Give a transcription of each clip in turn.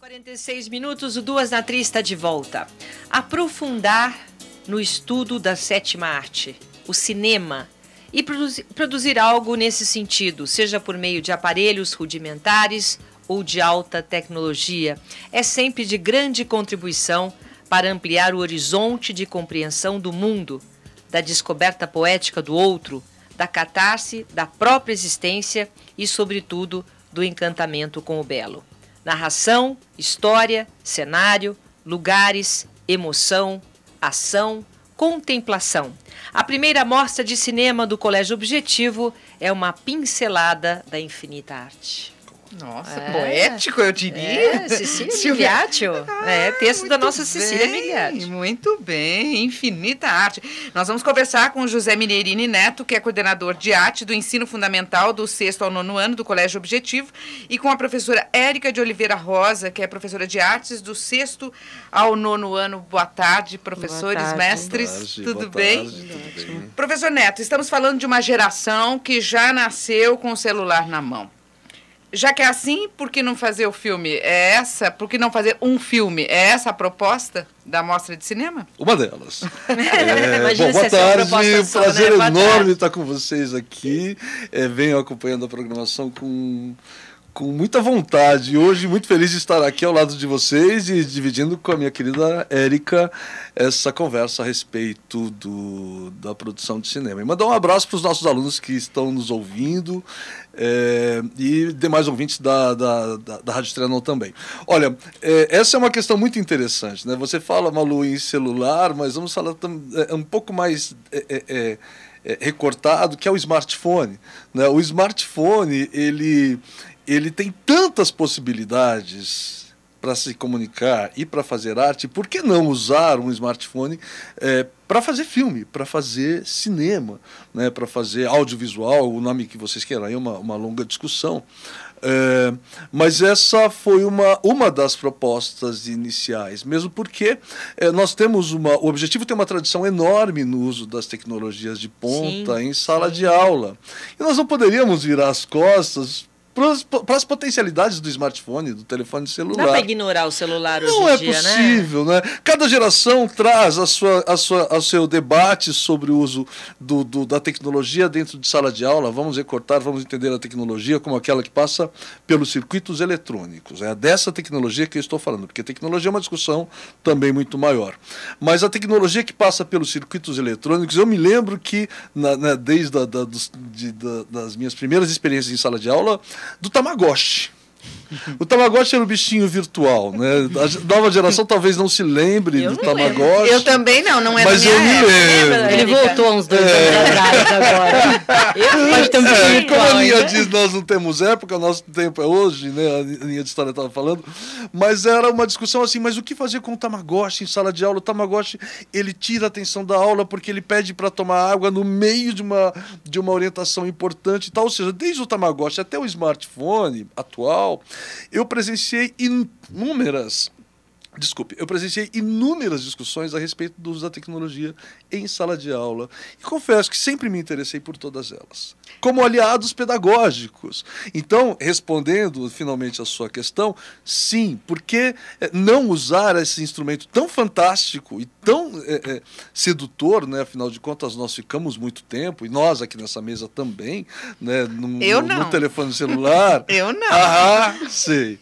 46 minutos, o Duas na Tri está de volta. Aprofundar no estudo da sétima arte, o cinema, e produzir algo nesse sentido, seja por meio de aparelhos rudimentares ou de alta tecnologia, é sempre de grande contribuição para ampliar o horizonte de compreensão do mundo, da descoberta poética do outro, da catarse da própria existência e, sobretudo, do encantamento com o belo. Narração, história, cenário, lugares, emoção, ação, contemplação. A primeira mostra de cinema do Colégio Objetivo é uma pincelada da infinita arte. Nossa, poético, eu diria. Cecília Migliaccio. Texto da nossa Cecília Migliaccio. Muito bem, infinita arte. Nós vamos conversar com o José Mineirini Neto, que é coordenador de arte do ensino fundamental do 6º ao 9º ano do Colégio Objetivo, e com a professora Érica de Oliveira Rosa, que é professora de artes do 6º ao 9º ano. Boa tarde, professores, Boa tarde. mestres. Boa tarde, Tudo boa bem? tarde, tudo bem? Professor Neto, estamos falando de uma geração que já nasceu com o celular na mão. Já que é assim, por que não fazer o filme? Por que não fazer um filme? É essa a proposta da mostra de cinema? Uma delas. Imagina boa se essa é uma tarde, proposta só, prazer né? Boa enorme tarde. estar com vocês aqui. Venho acompanhando a programação com muita vontade. Hoje, muito feliz de estar aqui ao lado de vocês e dividindo com a minha querida Érica essa conversa a respeito da produção de cinema. E mandar um abraço para os nossos alunos que estão nos ouvindo e demais ouvintes da Rádio Trianon também. Olha, essa é uma questão muito interessante, né? Você fala, Malu, em celular, mas vamos falar um pouco mais recortado, que é o smartphone, né? O smartphone, ele tem tantas possibilidades para se comunicar e para fazer arte. Por que não usar um smartphone para fazer filme, para fazer cinema, né? Para fazer audiovisual, o nome que vocês queiram, aí é uma longa discussão. Mas essa foi uma das propostas iniciais, mesmo porque nós temos o Objetivo tem uma tradição enorme no uso das tecnologias de ponta em sala de aula. E nós não poderíamos virar as costas para as potencialidades do smartphone, do telefone celular. Não dá para ignorar o celular hoje Não em é dia, possível, né? Cada geração traz o seu debate sobre o uso da tecnologia dentro de sala de aula. Vamos recortar, vamos entender a tecnologia como aquela que passa pelos circuitos eletrônicos. É dessa tecnologia que eu estou falando, porque a tecnologia é uma discussão também muito maior. Mas a tecnologia que passa pelos circuitos eletrônicos, eu me lembro que, desde das minhas primeiras experiências em sala de aula, do Tamagotchi. O Tamagotchi era um bichinho virtual, né? A nova geração talvez não se lembre do Tamagotchi. Eu também não é mas da minha eu me época. lembro. Ele voltou há uns 2 anos atrás agora. Pode ter um bichinho Como a virtual, linha né? diz, nós não temos época, nosso tempo é hoje, né? A linha de história estava falando. Mas era uma discussão assim, mas o que fazer com o Tamagotchi em sala de aula? O Tamagotchi, ele tira a atenção da aula porque ele pede para tomar água no meio de uma orientação importante e tal. Ou seja, desde o Tamagotchi até o smartphone atual, eu presenciei inúmeras discussões a respeito do uso da tecnologia em sala de aula. E confesso que sempre me interessei por todas elas, como aliados pedagógicos. Então, respondendo finalmente a sua questão, sim, por que não usar esse instrumento tão fantástico e tão sedutor, né? Afinal de contas, nós ficamos muito tempo, e nós aqui nessa mesa também, né? No telefone celular. Eu não. Ah, sei.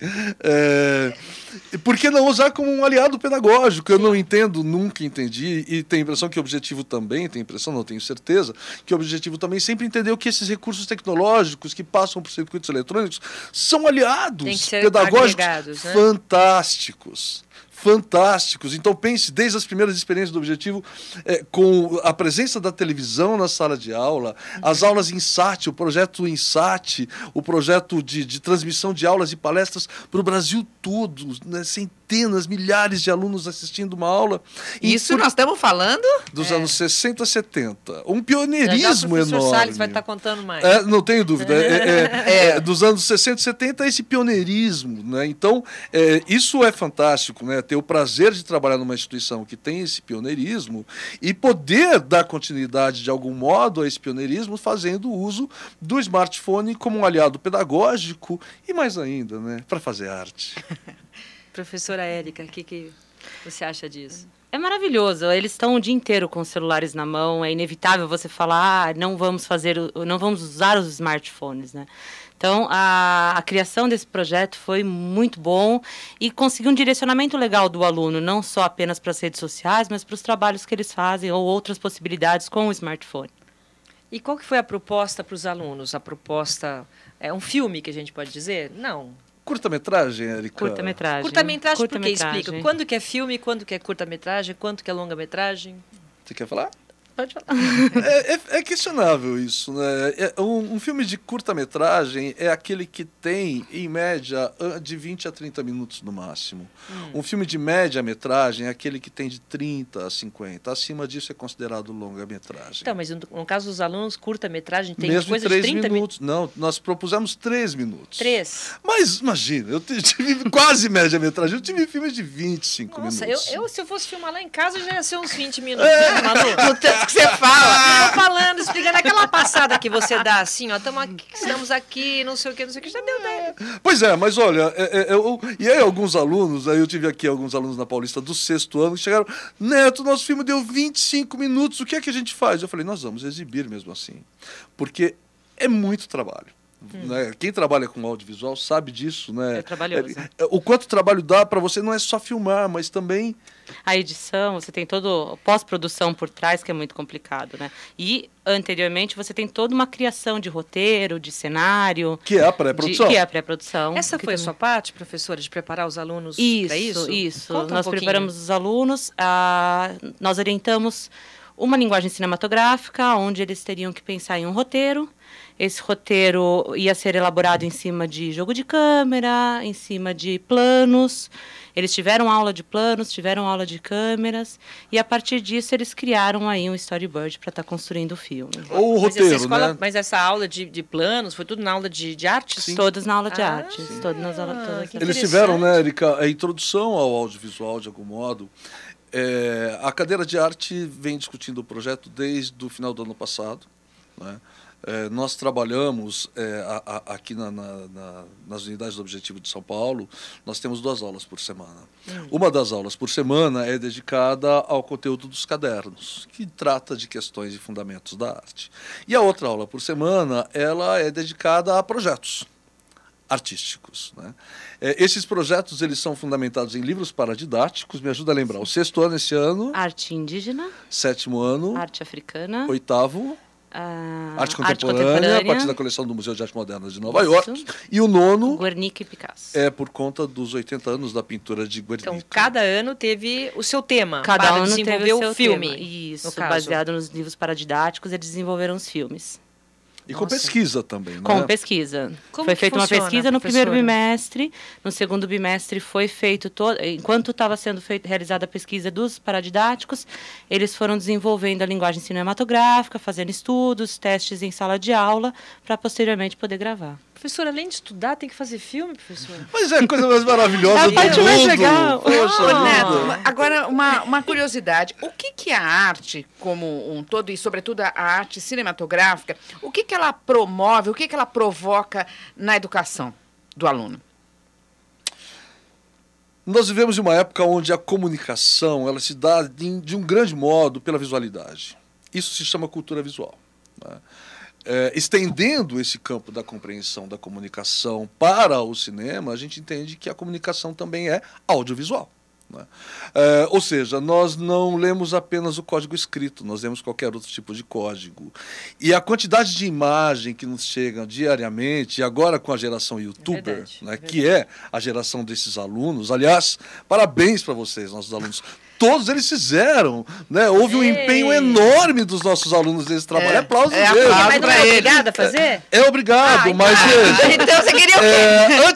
Por que não usar como um aliado pedagógico? Eu não entendo, nunca entendi, e tenho a impressão que o Objetivo também, não tenho certeza, que o Objetivo também sempre entendeu que esses recursos tecnológicos que passam por circuitos eletrônicos são aliados pedagógicos agregados, né? Fantásticos. Então pense, desde as primeiras experiências do Objetivo, com a presença da televisão na sala de aula, as aulas INSAT, o projeto INSAT, o projeto de transmissão de aulas e palestras para o Brasil todo, né? Centenas, milhares de alunos assistindo uma aula. Isso nós estamos falando? Dos anos 60, 70. Um pioneirismo Já o professor enorme. Salles vai estar contando mais. Não tenho dúvida. Dos anos 60 e 70, esse pioneirismo, né? Então, isso é fantástico, né? Ter o prazer de trabalhar numa instituição que tem esse pioneirismo e poder dar continuidade de algum modo a esse pioneirismo fazendo uso do smartphone como um aliado pedagógico e mais ainda, né? Para fazer arte. Professora Érica, o que você acha disso? É maravilhoso. Eles estão o dia inteiro com os celulares na mão. É inevitável você falar, não vamos usar os smartphones, né? Então, a criação desse projeto foi muito bom e conseguiu um direcionamento legal do aluno, não só apenas para as redes sociais, mas para os trabalhos que eles fazem ou outras possibilidades com o smartphone. E qual que foi a proposta para os alunos? A proposta é um filme que a gente pode dizer? Não. Curta-metragem, Érica? Curta-metragem. Curta-metragem, porque explica quando que é filme, quando que é curta-metragem, quando que é longa-metragem. Você quer falar? Pode falar. É questionável isso, né? Um filme de curta-metragem é aquele que tem, em média, de 20 a 30 minutos no máximo. Um filme de média-metragem é aquele que tem de 30 a 50. Acima disso é considerado longa-metragem. Então, mas no caso dos alunos, curta-metragem tem mesmo coisa 3 de 30 minutos. Não, nós propusemos 3 minutos. 3. Mas imagina, eu tive quase média-metragem, eu tive filmes de 25 Nossa, minutos. eu se eu fosse filmar lá em casa, já ia ser uns 20 minutos, né, Malu? Que você fala. Eu tô falando, explicando aquela passada que você dá, assim, ó, estamos aqui, não sei o que, já deu ideia. Pois é, mas olha, e aí alguns alunos, aí eu tive aqui alguns alunos na Paulista do 6º ano que chegaram, Neto, nosso filme deu 25 minutos, o que é que a gente faz? Eu falei, nós vamos exibir mesmo assim, porque é muito trabalho. Né? Quem trabalha com audiovisual sabe disso, né? É trabalhoso. O quanto trabalho dá para você não é só filmar, mas também a edição, você tem todo pós-produção por trás, que é muito complicado, né? E anteriormente você tem toda uma criação de roteiro, de cenário, que é a pré-produção. Que é a pré-produção. Essa foi a sua parte, professora, de preparar os alunos para isso? Isso. Conta Nós um preparamos os alunos, nós orientamos uma linguagem cinematográfica, onde eles teriam que pensar em um roteiro. Esse roteiro ia ser elaborado em cima de jogo de câmera, em cima de planos. Eles tiveram aula de planos, tiveram aula de câmeras, e a partir disso eles criaram aí um storyboard para estar construindo o filme. Ou o roteiro, né? Mas essa aula de planos foi tudo na aula de artes? Sim. Todas na aula de artes. Todas nas aulas. Eles tiveram, né, Érica, a introdução ao audiovisual, de algum modo. A cadeira de arte vem discutindo o projeto desde o final do ano passado, né? Nós trabalhamos aqui nas unidades do Objetivo de São Paulo, nós temos 2 aulas por semana. Uma das aulas por semana é dedicada ao conteúdo dos cadernos, que trata de questões e fundamentos da arte. E a outra aula por semana, ela é dedicada a projetos artísticos, né? Esses projetos eles são fundamentados em livros paradidáticos. Me ajuda a lembrar. O 6º ano esse ano. Arte indígena. 7º ano. Arte africana. 8º. Arte contemporânea, a partir da coleção do Museu de Arte Moderna de Nova York. E o 9º... Guernica e Picasso. É por conta dos 80 anos da pintura de Guernica. Então, cada ano teve o seu tema. Cada para ano desenvolver teve o seu filme. Tema. Isso, baseado nos livros paradidáticos, eles desenvolveram os filmes. E com pesquisa também, né? Com pesquisa. Foi feita uma pesquisa no primeiro bimestre. No segundo bimestre foi feito enquanto estava sendo realizada a pesquisa dos paradidáticos, eles foram desenvolvendo a linguagem cinematográfica, fazendo estudos, testes em sala de aula, para posteriormente poder gravar. Professora, além de estudar, tem que fazer filme, professora? Mas é a coisa mais maravilhosa do parte mais legal. Poxa, Neto, agora uma curiosidade. O que a arte, como um todo, e sobretudo a arte cinematográfica, o que ela promove, o que ela provoca na educação do aluno? Nós vivemos em uma época onde a comunicação ela se dá de um grande modo pela visualidade. Isso se chama cultura visual, né? Estendendo esse campo da compreensão da comunicação para o cinema, a gente entende que a comunicação também é audiovisual, né? Ou seja, nós não lemos apenas o código escrito, nós lemos qualquer outro tipo de código. E a quantidade de imagem que nos chega diariamente, e agora com a geração youtuber, né, que é a geração desses alunos, aliás, parabéns para vocês, nossos alunos. Todos eles fizeram, né? Houve um empenho enorme dos nossos alunos nesse trabalho. Aplausos mesmo. Mas não é obrigado a fazer? É obrigado, mas veja. Então você queria o quê?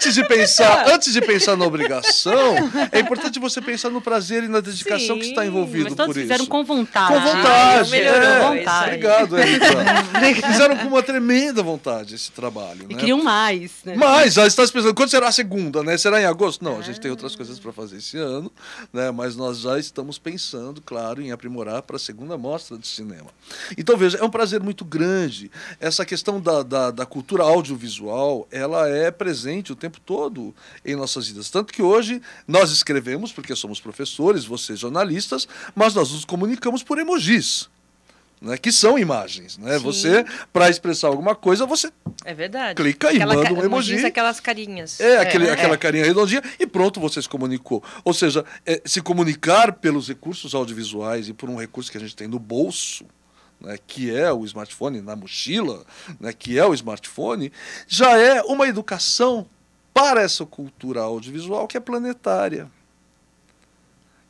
Antes de pensar na obrigação, é importante você pensar no prazer e na dedicação que está envolvido mas todos por isso. Fizeram com vontade. Com vontade. Melhorou, vontade. Obrigado, Érica. Fizeram com uma tremenda vontade esse trabalho. E né? queriam mais. Né? Mas, já está pensando, quando será a segunda, né? Será em agosto? Não, a gente tem outras coisas para fazer esse ano, né? Mas nós já estamos pensando, claro, em aprimorar para a segunda mostra de cinema. Então, veja, é um prazer muito grande. Essa questão da cultura audiovisual, ela é presente o tempo todo em nossas vidas. Tanto que hoje nós escrevemos, porque somos professores, vocês jornalistas, mas nós nos comunicamos por emojis. Né, que são imagens, né? Você, para expressar alguma coisa, você clica e manda um emoji. Aquelas carinhas. Aquela carinha redondinha e pronto, você se comunicou. Ou seja, se comunicar pelos recursos audiovisuais e por um recurso que a gente tem no bolso, né, que é o smartphone, na mochila, né, que é o smartphone, já é uma educação para essa cultura audiovisual que é planetária.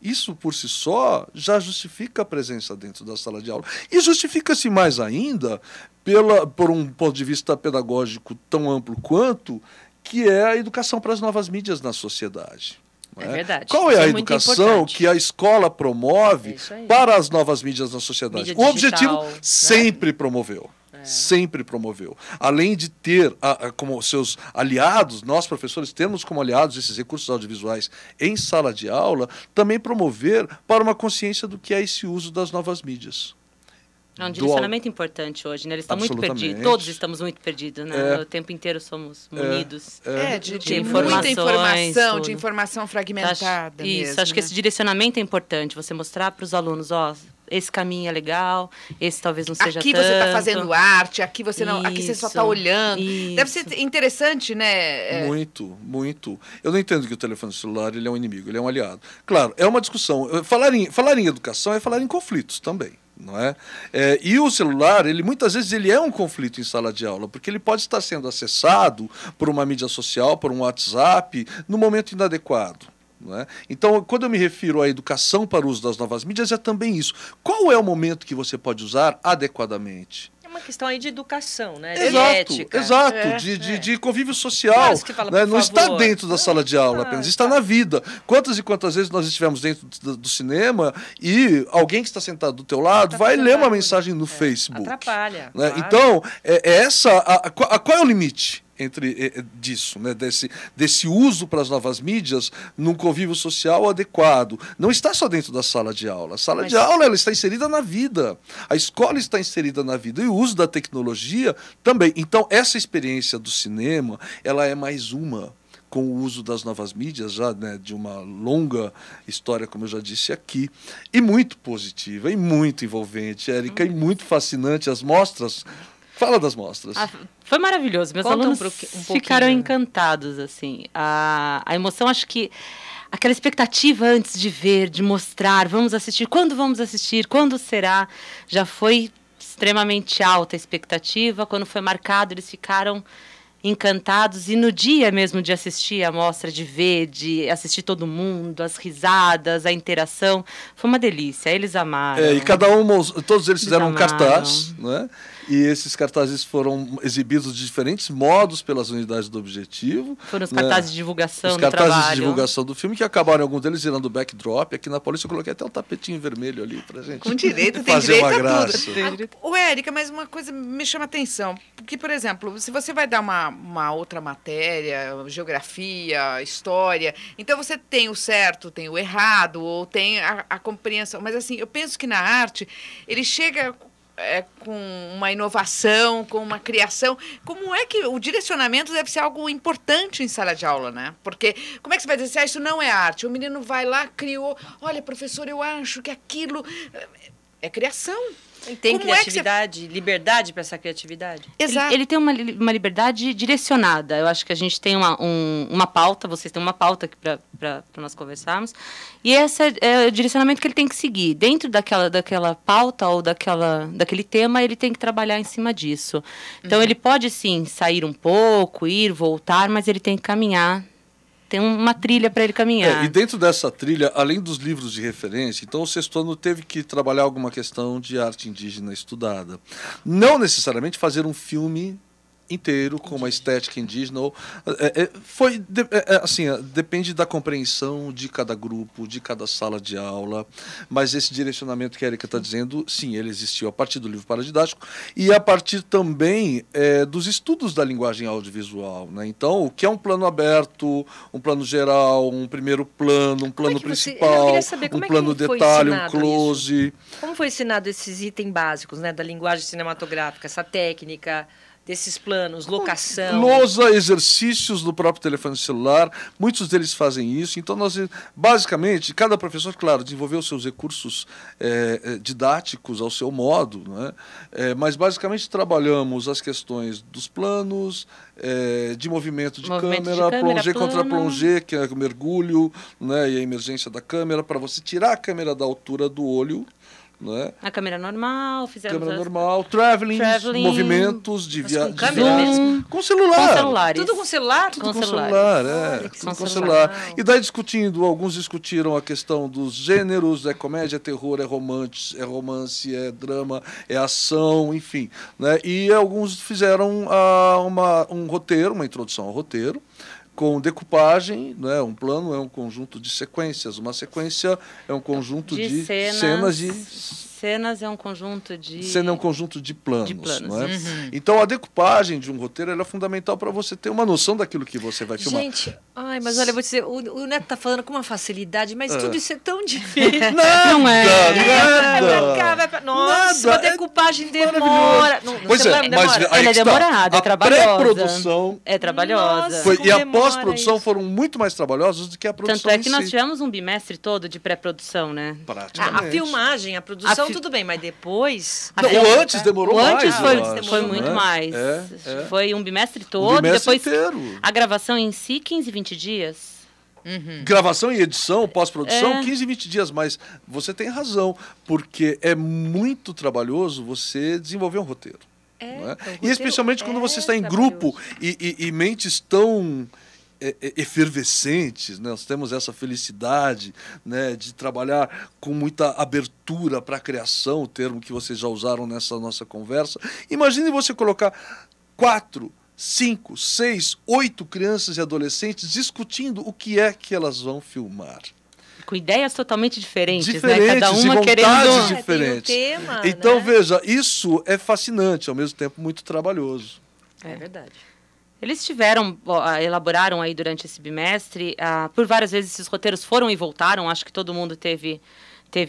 Isso, por si só, já justifica a presença dentro da sala de aula. E justifica-se mais ainda por um ponto de vista pedagógico tão amplo quanto, que é a educação para as novas mídias na sociedade. É verdade. Qual é a educação que a escola promove para as novas mídias na sociedade? O objetivo sempre promoveu. Sempre promoveu. Além de ter como seus aliados, nós professores temos como aliados esses recursos audiovisuais em sala de aula, também promover para uma consciência do que é esse uso das novas mídias. É um direcionamento importante hoje, né? Eles estão muito perdidos, todos estamos muito perdidos, né? O tempo inteiro somos munidos de informações, muita informação, de informação fragmentada. Isso, acho que esse direcionamento é importante, você mostrar para os alunos, esse caminho é legal, esse talvez não seja aqui tanto. Aqui você está fazendo arte, aqui você não, aqui você só está olhando. Isso. Deve ser interessante, né? Muito, muito. Eu não entendo que o telefone celular ele é um inimigo, ele é um aliado. Claro, é uma discussão. Falar em educação é falar em conflitos também. Não é? E o celular, muitas vezes ele é um conflito em sala de aula, porque ele pode estar sendo acessado por uma mídia social, por um WhatsApp, no momento inadequado. Não é? Então, quando eu me refiro à educação para o uso das novas mídias, é também isso. Qual é o momento que você pode usar adequadamente? É uma questão aí de educação, né? De ética. Exato, de convívio social. Fala, né? Não está dentro da sala de aula apenas, está na vida. Quantas e quantas vezes nós estivemos dentro do cinema e alguém que está sentado do teu lado vai ler uma mensagem no Facebook. Atrapalha. Né? Claro. Então, qual é o limite disso, né? desse uso para as novas mídias num convívio social adequado? Não está só dentro da sala de aula. A sala de aula ela está inserida na vida. A escola está inserida na vida. E o uso da tecnologia também. Então, essa experiência do cinema, ela é mais uma com o uso das novas mídias, já, né, de uma longa história, como eu já disse aqui, e muito positiva, e muito envolvente, Érica, e muito fascinante. As mostras... Fala das mostras. Foi maravilhoso. Meus alunos ficaram encantados, assim. A emoção, acho que aquela expectativa antes de ver, de mostrar, vamos assistir, quando será, já foi extremamente alta a expectativa. Quando foi marcado, eles ficaram encantados. E no dia mesmo de assistir a mostra, de ver, de assistir todo mundo, as risadas, a interação, foi uma delícia. Eles amaram. E todos eles fizeram um cartaz, né? E esses cartazes foram exibidos de diferentes modos pelas unidades do Objetivo. Foram os cartazes de divulgação do trabalho. Os cartazes de divulgação do filme, que acabaram, alguns deles, virando backdrop. Aqui na Paulista eu coloquei até um tapetinho vermelho ali pra gente com direito, fazer tem uma direito graça. Ô, Érica, mas uma coisa me chama a atenção. Porque, por exemplo, se você vai dar uma outra matéria, geografia, história, então você tem o certo, tem o errado, ou tem a compreensão. Mas, assim, eu penso que na arte, ele chega... com uma inovação, com uma criação. Como é que o direcionamento deve ser algo importante em sala de aula, né? Porque como é que você vai dizer, isso não é arte? O menino vai lá, criou, olha, professor, eu acho que aquilo é criação. Tem criatividade, liberdade para essa criatividade? Exato. Ele tem uma liberdade direcionada. Eu acho que a gente tem uma pauta, vocês têm uma pauta aqui para nós conversarmos. E esse é o direcionamento que ele tem que seguir. Dentro daquela pauta ou daquele tema, ele tem que trabalhar em cima disso. Então, ele pode, sim, sair um pouco, ir, voltar, mas ele tem que caminhar. Tem uma trilha para ele caminhar. E dentro dessa trilha, além dos livros de referência, então o sexto ano teve que trabalhar alguma questão de arte indígena estudada. Não necessariamente fazer um filme inteiro, com uma estética indígena. Depende da compreensão de cada grupo, de cada sala de aula, mas esse direcionamento que a Érica está dizendo, sim, ele existiu a partir do livro paradidático e a partir também dos estudos da linguagem audiovisual, né? Então, o que é um plano aberto, um plano geral, um primeiro plano, um plano principal, um plano detalhe, um close. Como foi ensinado esses itens básicos, né, da linguagem cinematográfica, essa técnica desses planos, locação? Lousa, exercícios do próprio telefone celular, muitos deles fazem isso. Então, nós, basicamente, cada professor, claro, desenvolveu seus recursos didáticos ao seu modo, né? Mas, basicamente, trabalhamos as questões dos planos, de movimento de câmera, plongé contra plongé, que é o mergulho, né, e a emergência da câmera, para você tirar a câmera da altura do olho. Né? A câmera normal, fizemos câmera normal, traveling, movimentos de viagem. Com câmera mesmo? Com celular. Com celulares. Tudo com celular? Tudo com celular, tudo com celular. E daí alguns discutiram a questão dos gêneros, é comédia, é terror, é romance, é drama, é ação, enfim. Né? E alguns fizeram um roteiro, uma introdução ao roteiro, com decupagem, né? Um plano é um conjunto de sequências, uma sequência é um conjunto de cenas Cenas é um conjunto de... Cena é um conjunto de planos. Não é? Então, a decupagem de um roteiro ela é fundamental para você ter uma noção daquilo que você vai filmar. Gente, mas olha, vou dizer, o Neto está falando com uma facilidade, mas tudo isso é tão difícil. Não é. Nada. Nossa, a decupagem demora. Pois é, mas ela é demorada, é trabalhosa. A pré-produção... É trabalhosa. E a pós-produção foram muito mais trabalhosas do que a produção. Tanto é que nós tivemos um bimestre todo de pré-produção, né? Praticamente. A filmagem, a produção, tudo bem, mas depois... O antes demorou mais. O antes foi muito mais. Foi um bimestre todo, depois inteiro. A gravação em si, 15, 20 dias. Gravação e edição, pós-produção, 15, 20 dias. Mas você tem razão, porque é muito trabalhoso você desenvolver um roteiro. Né? E especialmente quando você está em grupo e mentes tão... efervescentes, né? Nós temos essa felicidade, né, de trabalhar com muita abertura para a criação, o termo que vocês já usaram nessa nossa conversa. Imagine você colocar 4, 5, 6, 8 crianças e adolescentes discutindo o que é que elas vão filmar. Com ideias totalmente diferentes, né? Cada uma querendo... diferentes. Tema, então, né? veja, isso é fascinante, ao mesmo tempo muito trabalhoso. É verdade. Eles elaboraram aí durante esse bimestre, por várias vezes esses roteiros foram e voltaram, acho que todo mundo teve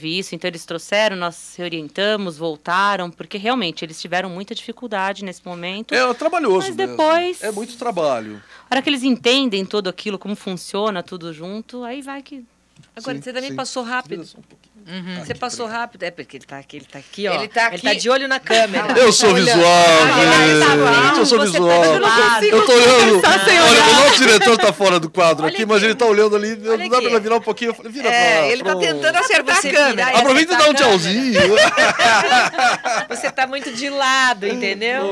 isso, então eles trouxeram, nós reorientamos, voltaram, porque realmente eles tiveram muita dificuldade nesse momento. É trabalhoso mas depois, mesmo. É muito trabalho. A hora que eles entendem tudo aquilo, como funciona tudo junto, aí vai que... Agora, você também passou rápido. Você passou rápido. É porque ele tá aqui, ó. Ele tá de olho na câmera. Eu sou visual, gente. Eu sou visual. Eu tô olhando. Olha, o nosso diretor tá fora do quadro aqui, mas ele tá olhando ali. Não dá pra virar um pouquinho. Eu falei, vira pra lá. Ele tá tentando acertar a câmera. Aproveita e dá um tchauzinho. Você tá muito de lado, entendeu?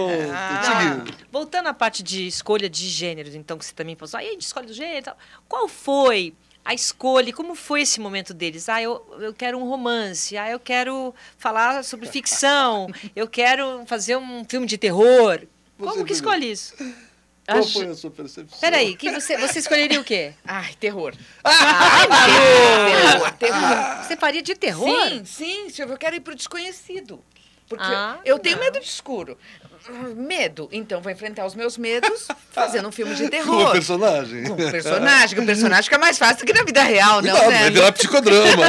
Seguindo. Voltando à parte de escolha de gêneros, então, que você também passou. Aí a gente escolhe o gênero e tal. Qual foi a escolha, como foi esse momento deles? Eu quero um romance, eu quero falar sobre ficção, eu quero fazer um filme de terror. Como que escolhe isso? Qual foi a sua percepção? Peraí, você escolheria o quê? Ai, terror. Terror. Você faria de terror? Sim, eu quero ir pro desconhecido. Porque eu tenho medo de escuro. Medo. Então, vou enfrentar os meus medos fazendo um filme de terror. Com o personagem. Com o personagem fica mais fácil que na vida real, não, né? Vai virar psicodrama.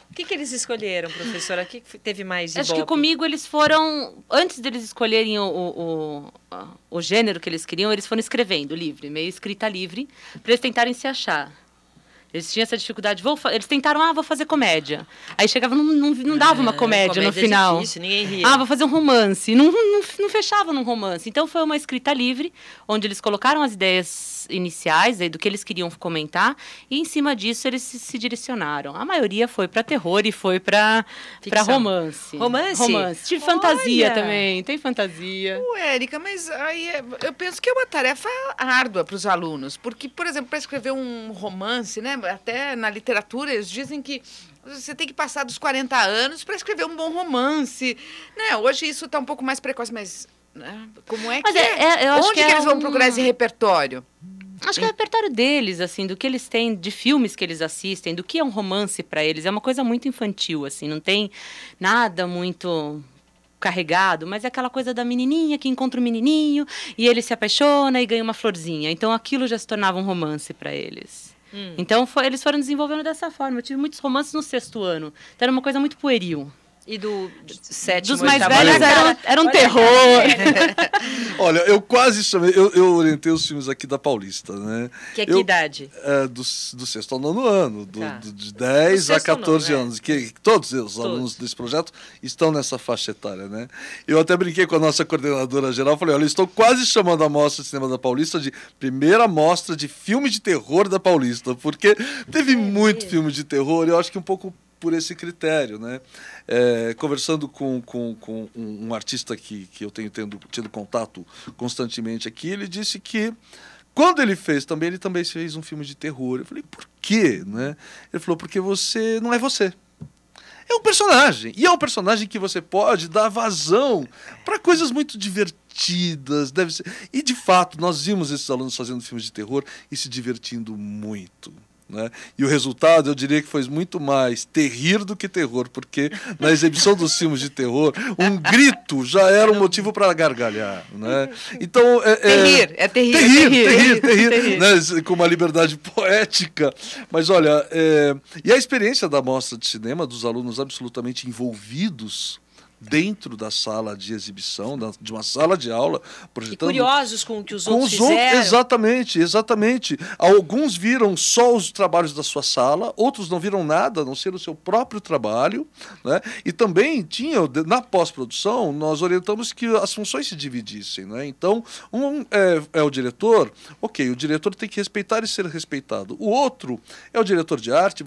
O que eles escolheram, professora? O que teve mais de Acho que comigo eles foram... Antes deles escolherem o gênero que eles queriam, eles foram escrevendo livre, meio escrita livre, para eles tentarem se achar. Eles tinham essa dificuldade. Eles tentaram, vou fazer comédia. Aí chegava, não dava uma comédia no final. É difícil, ninguém ria. Vou fazer um romance. Não fechava num romance. Então foi uma escrita livre, onde eles colocaram as ideias iniciais do que eles queriam comentar, e em cima disso eles se direcionaram. A maioria foi para terror e foi para romance. Romance? Tive fantasia também. Tem fantasia. Érica, mas aí eu penso que é uma tarefa árdua para os alunos. Porque, por exemplo, para escrever um romance, né? Até na literatura, eles dizem que você tem que passar dos 40 anos para escrever um bom romance. Né? Hoje isso está um pouco mais precoce, mas Como é que Mas eu acho Onde que que eles vão procurar esse repertório? Acho que é o repertório deles, assim, do que eles têm, de filmes que eles assistem, do que é um romance para eles. É uma coisa muito infantil, assim, não tem nada muito carregado, mas é aquela coisa da menininha que encontra o menininho e ele se apaixona e ganha uma florzinha. Então aquilo já se tornava um romance para eles. Então eles foram desenvolvendo dessa forma. Eu tive muitos romances no 6º ano. Então era uma coisa muito pueril. E do 7º, Dos mais 8º, velhos era um terror. Olha, eu quase chamei. Eu orientei os filmes aqui da Paulista, né? Que é que idade? Do 6º ao 9º ano, Tá. de 10 Do a 6º ao 14 9º, anos. Que todos os alunos desse projeto estão nessa faixa etária, né? Eu até brinquei com a nossa coordenadora geral, falei, olha, eu estou quase chamando a Mostra de Cinema da Paulista de primeira mostra de filme de terror da Paulista, porque teve muito filme de terror, e eu acho que um pouco por esse critério, né? Conversando com um artista que eu tenho tido contato constantemente aqui, ele disse que quando ele também fez um filme de terror. Eu falei, por quê? Né? Ele falou, porque você não é você. É um personagem. E é um personagem que você pode dar vazão para coisas muito divertidas. Deve ser. E, de fato, nós vimos esses alunos fazendo filmes de terror e se divertindo muito. Né? E o resultado, eu diria que foi muito mais terrir do que terror, porque na exibição dos filmes de terror, um grito já era um motivo para gargalhar. Né? Então, terrir, né? Com uma liberdade poética. Mas olha, e a experiência da mostra de cinema, dos alunos absolutamente envolvidos dentro da sala de exibição, de uma sala de aula, projetando... E curiosos com o que os outros fizeram. Exatamente. Alguns viram só os trabalhos da sua sala, outros não viram nada, a não ser o seu próprio trabalho, né? E também na pós-produção, nós orientamos que as funções se dividissem, né? Então, é o diretor, o diretor tem que respeitar e ser respeitado. O outro é o diretor de arte,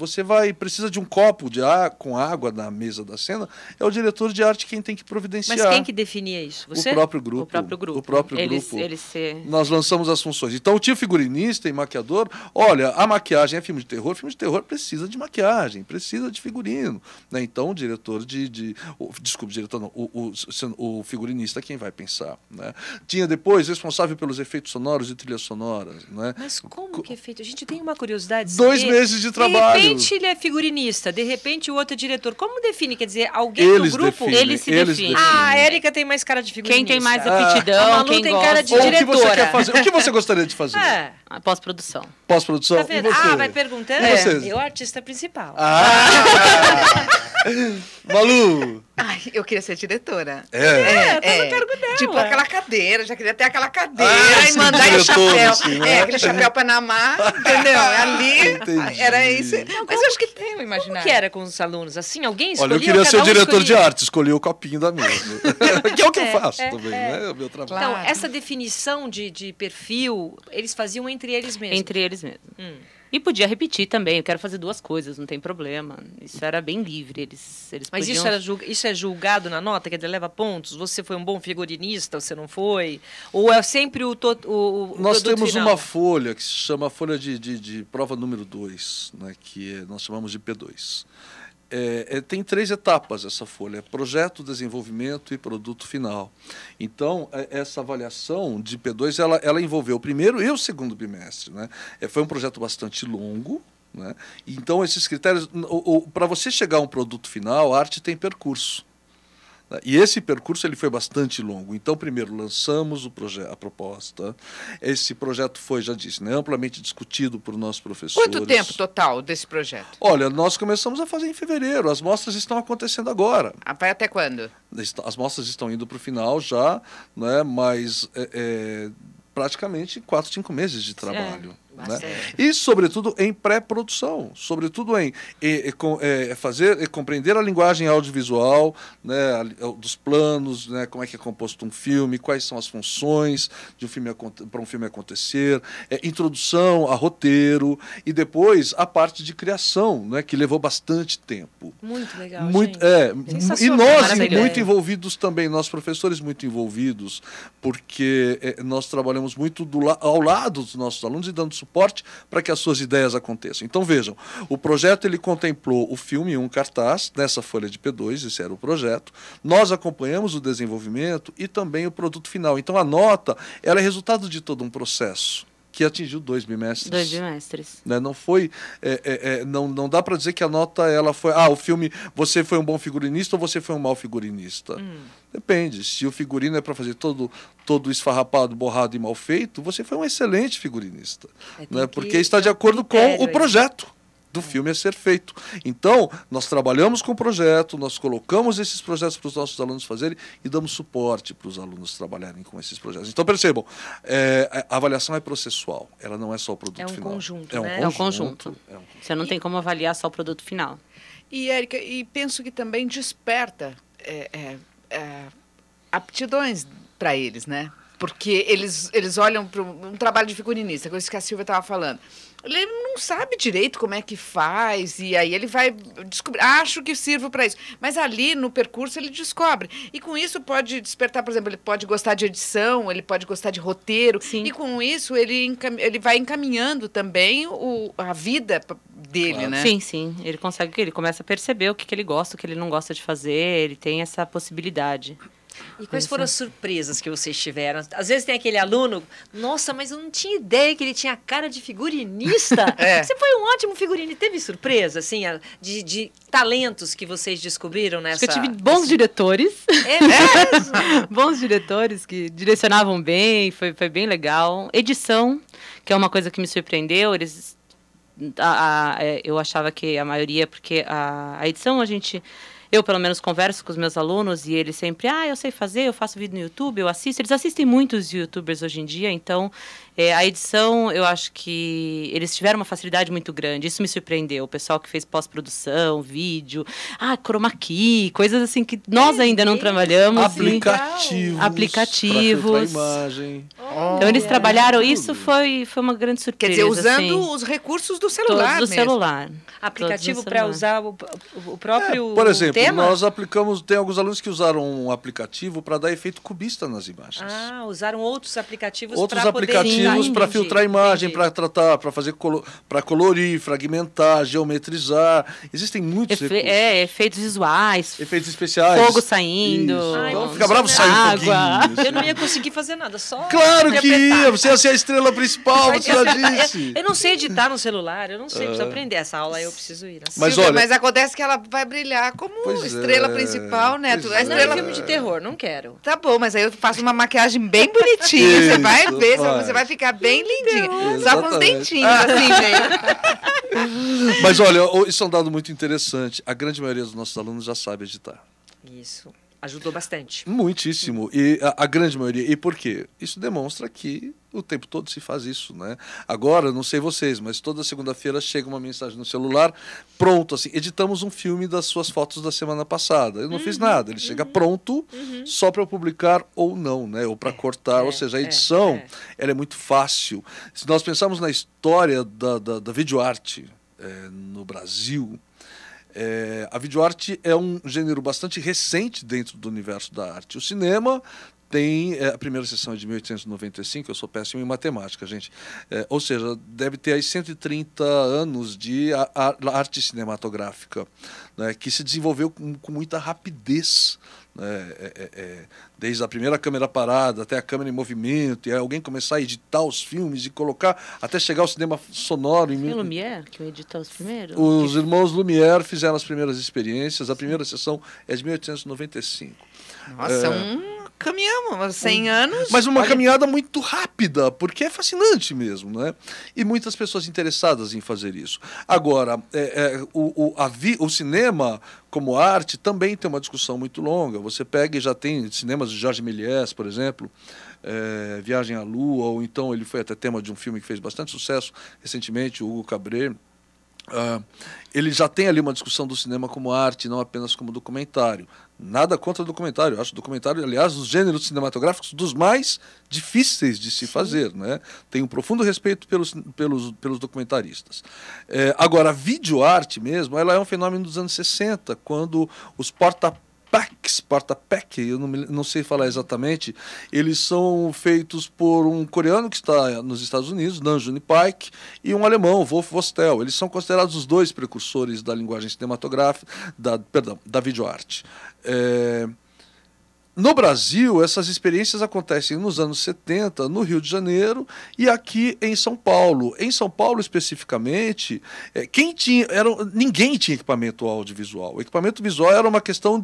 precisa de um copo com água na mesa da cena, é o diretor de arte quem tem que providenciar. Mas quem que definia isso? Você? O próprio grupo. Nós lançamos as funções. Então, tinha figurinista e maquiador. Olha, a maquiagem é filme de terror. Filme de terror precisa de maquiagem, precisa de figurino. Né? Então, o diretor o figurinista é quem vai pensar. Né? Tinha depois responsável pelos efeitos sonoros e trilhas sonoras. Né? Mas como que é feito? A gente tem uma curiosidade. 2 meses de trabalho. De repente ele é figurinista, de repente o outro é diretor. Como define? Quer dizer, alguém do grupo... Eles se definem. A Érica tem mais cara de figurinista. Quem tem mais aptidão, a Malu tem cara de diretora. diretora. O que você quer fazer? O que você gostaria de fazer? A pós-produção. Pós-produção? Tá vendo? E você? Vai perguntando? Eu, artista principal. Malu! Ai, eu queria ser diretora. Tá no cargo dela. Tipo aquela cadeira, já queria ter aquela cadeira e sim, mandar o diretor, chapéu. assim, né? Aquele chapéu Panamá, entendeu? Ali, Entendi. era isso. Mas eu acho que tem o imaginário. Como que era com os alunos? Assim, alguém escolhia? Olha, eu queria ser o cada um diretor de escolhia? arte, escolhi o copinho da mesa. Que é o que eu faço também, né? É o meu trabalho. Então, Claro. essa definição de perfil, eles faziam entre eles mesmos. Entre eles mesmos. E podia repetir também, eu quero fazer 2 coisas, não tem problema. Isso era bem livre, eles Mas podiam... isso é julgado na nota? Quer dizer, leva pontos? Você foi um bom figurinista, você não foi? Ou é sempre o Nós produto temos final? uma folha que se chama folha de prova número 2, né, que nós chamamos de P2. Tem 3 etapas essa folha: projeto, desenvolvimento e produto final. Então, essa avaliação de P2, ela envolveu o primeiro e o segundo bimestre. Né? Foi um projeto bastante longo. Né? Então, esses critérios, para você chegar a um produto final, a arte tem percurso. E esse percurso ele foi bastante longo. Então, primeiro, lançamos a proposta. Esse projeto foi, já disse, né, amplamente discutido por nossos professores. Quanto tempo total desse projeto? Olha, nós começamos a fazer em fevereiro. As mostras estão acontecendo agora. Vai até quando? As mostras estão indo para o final já, né, mas praticamente 4, 5 meses de trabalho. Né? E, sobretudo, em pré-produção, sobretudo em compreender a linguagem audiovisual, né, dos planos, né, como é que é composto um filme, quais são as funções de para um filme acontecer, introdução a roteiro e depois a parte de criação, né, que levou bastante tempo. Muito legal, gente. E nós muito envolvidos também, nós professores muito envolvidos, porque nós trabalhamos muito ao lado dos nossos alunos e dando suporte suporte para que as suas ideias aconteçam. Então vejam, o projeto ele contemplou o filme em um cartaz, nessa folha de P2, esse era o projeto, nós acompanhamos o desenvolvimento e também o produto final. Então a nota ela é resultado de todo um processo que atingiu 2 bimestres. 2 bimestres. Né? Não foi, não dá para dizer que a nota ela foi, o filme, você foi um bom figurinista ou você foi um mau figurinista. Depende, se o figurino é para fazer todo esfarrapado, borrado e mal feito, você foi um excelente figurinista. Né? Porque está de acordo com o projeto do filme a ser feito. Então, nós trabalhamos com o projeto, nós colocamos esses projetos para os nossos alunos fazerem e damos suporte para os alunos trabalharem com esses projetos. Então, percebam, a avaliação é processual, ela não é só o produto final. Conjunto, É um conjunto. Você não tem como avaliar só o produto final. E, Érica, penso que também desperta aptidões para eles, né? Porque eles olham para um trabalho de figurinista, coisa que a Silvia estava falando. Ele não sabe direito como é que faz, e aí ele vai descobrir, acho que sirvo para isso. Mas ali no percurso ele descobre. E com isso pode despertar, por exemplo, ele pode gostar de edição, ele pode gostar de roteiro. Sim. E com isso ele vai encaminhando também a vida dele, Claro. né? Sim. Ele começa a perceber o que ele gosta, o que ele não gosta de fazer, ele tem essa possibilidade. E quais foram as surpresas que vocês tiveram? Às vezes tem aquele aluno, nossa, mas eu não tinha ideia que ele tinha cara de figurinista. Você foi um ótimo figurinista. Teve surpresa, assim, de talentos que vocês descobriram nessa... Acho que eu tive bons diretores. É mesmo? Bons diretores que direcionavam bem, foi bem legal. Edição, que é uma coisa que me surpreendeu, eu achava que a maioria, porque a edição eu, pelo menos, converso com os meus alunos e eles sempre, eu sei fazer, eu faço vídeo no YouTube, eu assisto. Eles assistem muitos youtubers hoje em dia, então a edição, eu acho que eles tiveram uma facilidade muito grande. Isso me surpreendeu. O pessoal que fez pós-produção, vídeo, chroma key, coisas assim que nós ainda não trabalhamos. Aplicativos. Para filtrar imagem. Então, eles trabalharam, isso foi uma grande surpresa. Quer dizer, usando assim, os recursos do celular todos do mesmo. celular. Aplicativo para usar o próprio Por exemplo, tema? nós aplicamos, tem alguns alunos que usaram um aplicativo para dar efeito cubista nas imagens. Usaram outros aplicativos para filtrar a imagem, para tratar, para fazer, para colorir, fragmentar, geometrizar. Existem muitos recursos. Efeitos visuais. Efeitos especiais. Fogo saindo. Então fica bravo sair água. foguinho. Eu não ia conseguir fazer nada, só Claro que interpretar. ia, você ia ser a estrela principal, você já disse. Eu não sei editar no celular, eu não sei, preciso aprender essa aula, eu preciso ir. Mas Silvia, olha, mas acontece que ela vai brilhar como estrela principal, né? Pois A é. Não estrela... é filme de terror, não quero. Tá bom, mas aí eu faço uma maquiagem bem bonitinha. Você Isso, vai ver, vai. você vai ficar bem lindinha. Só com os Exatamente. dentinhos, assim, meio. Mas olha, isso é um dado muito interessante. A grande maioria dos nossos alunos já sabe editar. Isso, ajudou bastante. Muitíssimo. E a grande maioria. E por quê? Isso demonstra que o tempo todo se faz isso, né? Agora, não sei vocês, mas toda segunda-feira chega uma mensagem no celular, pronto, assim, editamos um filme das suas fotos da semana passada. Eu não fiz nada, ele chega pronto só para eu publicar ou não, né? Ou para cortar, ou seja, a edição, ela é muito fácil. Se nós pensarmos na história da videoarte no Brasil, a videoarte é um gênero bastante recente dentro do universo da arte. O cinema tem, a primeira sessão é de 1895, eu sou péssimo em matemática, gente. Ou seja, deve ter aí 130 anos de arte cinematográfica, né, que se desenvolveu com muita rapidez. Desde a primeira câmera parada até a câmera em movimento, e aí alguém começar a editar os filmes e colocar, até chegar ao cinema sonoro. Foi o Lumière que editou os primeiros? Os irmãos Lumière fizeram as primeiras experiências, a primeira sessão é de 1895. Nossa, caminhamos 100 anos. Mas uma caminhada muito rápida, porque é fascinante mesmo, né? E muitas pessoas interessadas em fazer isso. Agora, o cinema como arte também tem uma discussão muito longa. Você pega e já tem cinemas de Georges Méliès, por exemplo, Viagem à Lua, ou então ele foi até tema de um filme que fez bastante sucesso recentemente, o Hugo Cabret. Ele já tem ali uma discussão do cinema como arte, não apenas como documentário. Nada contra o documentário. Eu acho o documentário, aliás, dos gêneros cinematográficos dos mais difíceis de se fazer, né? Tenho um profundo respeito pelos documentaristas. Agora, a videoarte mesmo, ela é um fenômeno dos anos 60, quando os porta-packs, porta-pack, eu não sei falar exatamente, eles são feitos por um coreano que está nos Estados Unidos, Nam June Paik, e um alemão, Wolf Vostell. Eles são considerados os dois precursores da linguagem cinematográfica, da videoarte. No Brasil, essas experiências acontecem nos anos 70, no Rio de Janeiro e aqui em São Paulo. Em São Paulo, especificamente, ninguém tinha equipamento audiovisual. O equipamento visual era uma questão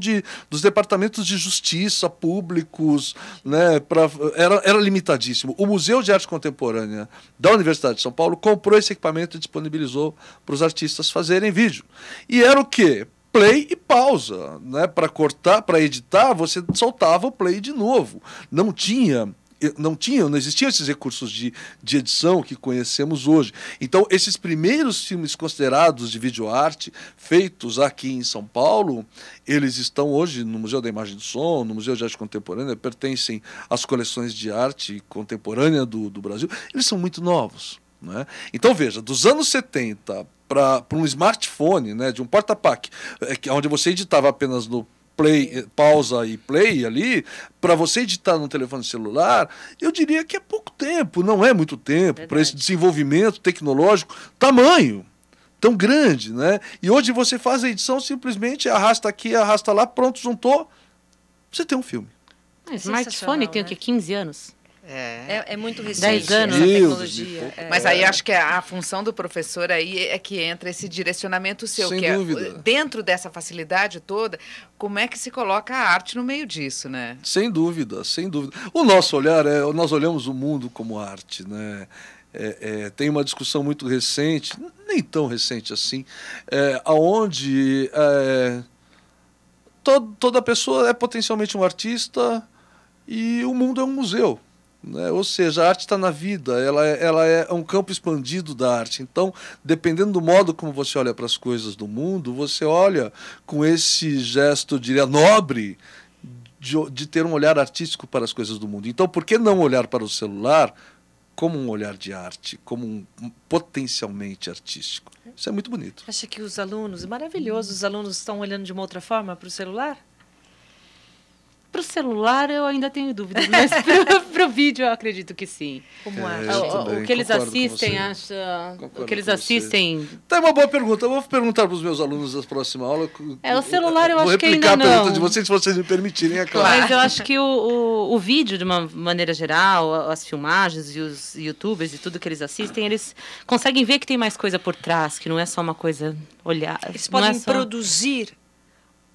dos departamentos de justiça públicos, né, era limitadíssimo. O Museu de Arte Contemporânea da Universidade de São Paulo comprou esse equipamento e disponibilizou para os artistas fazerem vídeo. E era o quê? Play e pausa, né? Para cortar, para editar, você soltava o play de novo. Não existiam esses recursos de edição que conhecemos hoje. Então, esses primeiros filmes considerados de videoarte, feitos aqui em São Paulo, eles estão hoje no Museu da Imagem e do Som, no Museu de Arte Contemporânea, pertencem às coleções de arte contemporânea do Brasil. Eles são muito novos, né? Então, veja, dos anos 70 para um smartphone, né, de um porta-pack, onde você editava apenas no play, pausa e play ali, para você editar no telefone celular, eu diria que é pouco tempo, não é muito tempo para esse desenvolvimento tecnológico tamanho tão grande, né? E hoje você faz a edição, simplesmente arrasta aqui, arrasta lá, pronto, juntou, você tem um filme. Smartphone tem o quê? 15 anos? É muito recente 10 anos. essa tecnologia. Mas aí acho que a função do professor aí é que entra esse direcionamento seu, Sem que dúvida. Dentro dessa facilidade toda, como é que se coloca a arte no meio disso, né? Sem dúvida, sem dúvida. O nosso olhar, nós olhamos o mundo como arte, né? Tem uma discussão muito recente, nem tão recente assim, onde toda pessoa é potencialmente um artista e o mundo é um museu. Né? Ou seja, a arte está na vida, ela é um campo expandido da arte. Então, dependendo do modo como você olha para as coisas do mundo, você olha com esse gesto, eu diria, nobre, de ter um olhar artístico para as coisas do mundo. Então, por que não olhar para o celular como um olhar de arte, como um potencialmente artístico? Isso é muito bonito. Acha que os alunos, maravilhoso, os alunos estão olhando de uma outra forma para o celular? Para o celular eu ainda tenho dúvidas, mas para o vídeo eu acredito que sim. Como acha? O que eles assistem, o que eles assistem... Tá, uma boa pergunta. Eu vou perguntar para os meus alunos da próxima aula. O celular eu acho que ainda vou replicar a pergunta não. de vocês, se vocês me permitirem, é claro. Mas eu acho que o vídeo, de uma maneira geral, as filmagens e os youtubers e tudo que eles assistem, eles conseguem ver que tem mais coisa por trás, que não é só uma coisa olhar. Eles podem produzir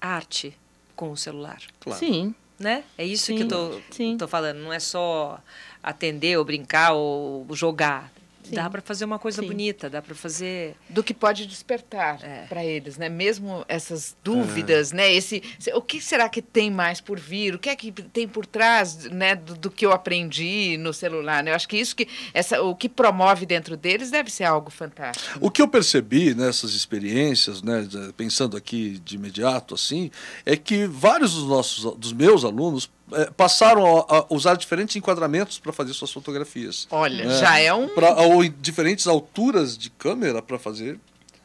arte com o celular. Claro. Sim. Né? É isso Sim, que eu tô falando. Não é só atender ou brincar ou jogar. Sim. Dá para fazer uma coisa Sim. bonita, dá para fazer... Do que pode despertar para eles, né? Mesmo essas dúvidas, né? O que será que tem mais por vir? O que é que tem por trás, né? Do que eu aprendi no celular, né? Eu acho que o que promove dentro deles deve ser algo fantástico. O que eu percebi nessas experiências, né, pensando aqui de imediato, assim, é que vários dos meus alunos passaram a usar diferentes enquadramentos para fazer suas fotografias. Olha, já é um... Ou diferentes alturas de câmera para fazer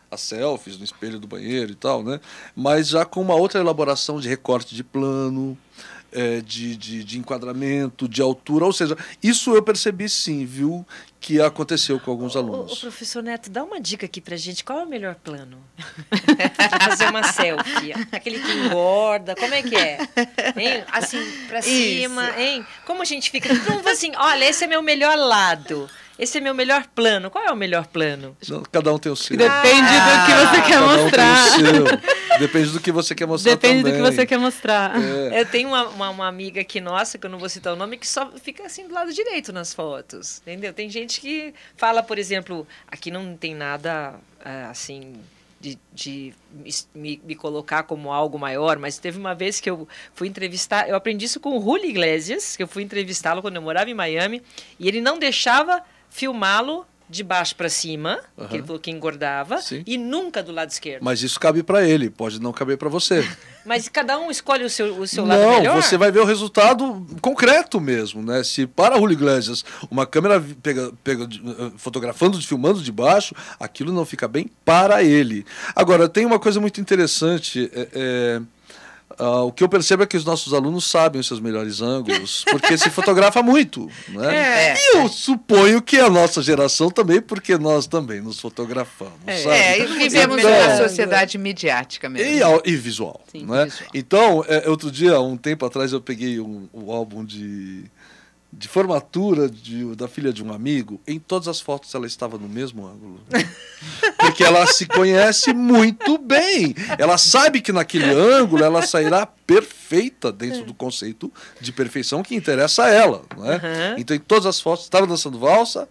as selfies no espelho do banheiro e tal, né? Mas já com uma outra elaboração de recorte de plano, de enquadramento, de altura. Ou seja, isso eu percebi sim, viu, que aconteceu com alguns alunos. O professor Neto, dá uma dica aqui pra gente. Qual é o melhor plano? Pra fazer uma selfie. Aquele que engorda, como é que é? Hein? Assim, pra cima, hein? Como a gente fica... Então, assim, olha, esse é meu melhor lado. Esse é meu melhor plano. Qual é o melhor plano? Não, cada um tem o seu. Depende do que você quer mostrar. Tem o seu. Depende do que você quer mostrar. Depende também. do que você quer mostrar. Eu tenho uma amiga aqui nossa, que eu não vou citar o nome, que só fica assim do lado direito nas fotos. Entendeu? Tem gente que fala, por exemplo, aqui não tem nada assim... De me colocar como algo maior, mas teve uma vez que eu fui entrevistar, eu aprendi isso com o Julio Iglesias, que eu fui entrevistá-lo quando eu morava em Miami, e ele não deixava filmá-lo de baixo para cima, que ele falou que engordava, Sim. e nunca do lado esquerdo. Mas isso cabe para ele, pode não caber para você. Mas cada um escolhe o seu lado melhor? Não, você vai ver o resultado concreto mesmo, né? Se para Julio Iglesias uma câmera fotografando, filmando de baixo, aquilo não fica bem para ele. Agora, tem uma coisa muito interessante, o que eu percebo é que os nossos alunos sabem os seus melhores ângulos, porque se fotografa muito, né? E eu suponho que a nossa geração também, porque nós também nos fotografamos, sabe? E vivemos uma sociedade midiática mesmo. E visual, Sim, né? visual. Então, outro dia, um tempo atrás, eu peguei o álbum de formatura da filha de um amigo. Em todas as fotos ela estava no mesmo ângulo. Porque ela se conhece muito bem. Ela sabe que naquele ângulo ela sairá perfeita dentro do conceito de perfeição que interessa a ela. Né? Então, em todas as fotos, estava dançando valsa.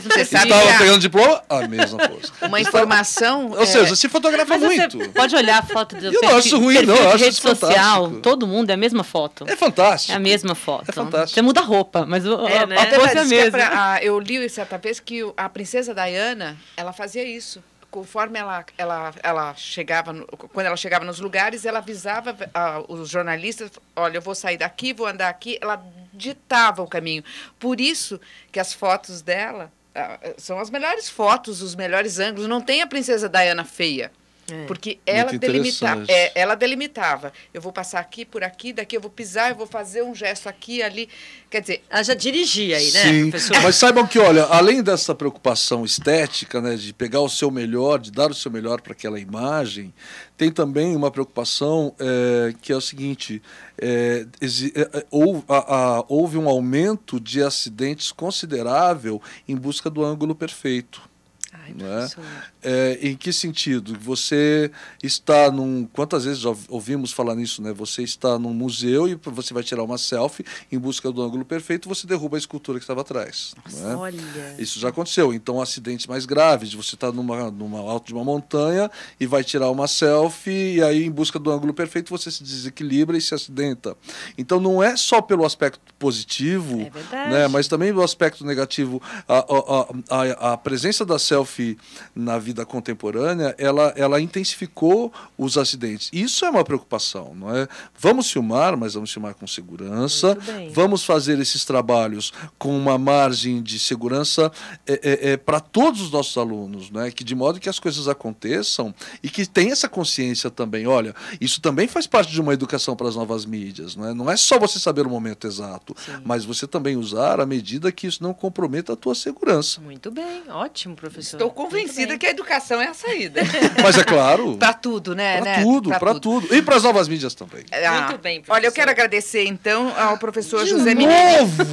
Você sabe estava pegando diploma, a mesma coisa. Uma informação... Ou seja, se fotografa Mas muito. você pode olhar a foto do Eu não acho ruim, não, eu acho rede isso social, fantástico. todo mundo é a mesma foto. É fantástico. É a mesma foto. É fantástico. Você muda a roupa, mas a Até pose é a diz que mesma. eu li certa vez que a princesa Diana, ela fazia isso. Conforme ela chegava, quando ela chegava nos lugares, ela avisava os jornalistas, olha, eu vou sair daqui, vou andar aqui. Ela ditava o caminho. Por isso que as fotos dela são as melhores fotos, os melhores ângulos. Não tem a princesa Diana feia. Porque ela delimitava. Eu vou passar aqui, por aqui, daqui eu vou pisar, eu vou fazer um gesto aqui, ali. Quer dizer... Ela já dirigia aí, né, Sim, professor? mas saibam que, olha, além dessa preocupação estética, né, de pegar o seu melhor, de dar o seu melhor para aquela imagem, tem também uma preocupação que é o seguinte, houve um aumento de acidentes considerável em busca do ângulo perfeito. Ai, né? Em que sentido? Você está quantas vezes já ouvimos falar nisso, né? Você está num museu e você vai tirar uma selfie em busca do ângulo perfeito, você derruba a escultura que estava atrás. Né? Olha. Isso já aconteceu. Então, acidentes mais graves, de você estar numa alto de uma montanha e vai tirar uma selfie e aí, em busca do ângulo perfeito, você se desequilibra e se acidenta. Então, não é só pelo aspecto positivo, né? Mas também pelo aspecto negativo. A presença da selfie na vida contemporânea, ela intensificou os acidentes. Isso é uma preocupação, não é? Vamos filmar, mas vamos filmar com segurança. Vamos fazer esses trabalhos com uma margem de segurança para todos os nossos alunos, né? Que de modo que as coisas aconteçam e que tenha essa consciência também. Olha, isso também faz parte de uma educação para as novas mídias, não é? Não é só você saber o momento exato, mas você também usar à medida que isso não comprometa a tua segurança. Muito bem, ótimo, professor. Estou convencida que a educação é a saída. Mas é claro. Para tudo, né? Para tudo. E para as novas mídias também. Muito bem, professor. Olha, eu quero agradecer, então, ao professor De José novo!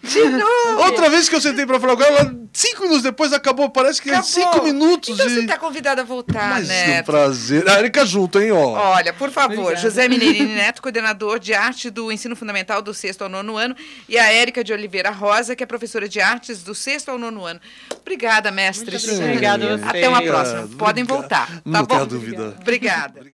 De novo! Outra vez que eu sentei para falar com ela, 5 minutos depois acabou. Parece que é 5 minutos. Então você está convidada a voltar, Mas né? um prazer. A Erika junto, hein, ó. Olha, por favor, Obrigada. José Mineirini Neto, coordenador de arte do Ensino Fundamental do 6º ao 9º ano, e a Érica de Oliveira Rosa, que é professora de artes do 6º ao 9º ano. Obrigada, mestre. Obrigada a você. Até uma próxima. Podem voltar. Não Tá bom? tenha dúvida. Obrigada.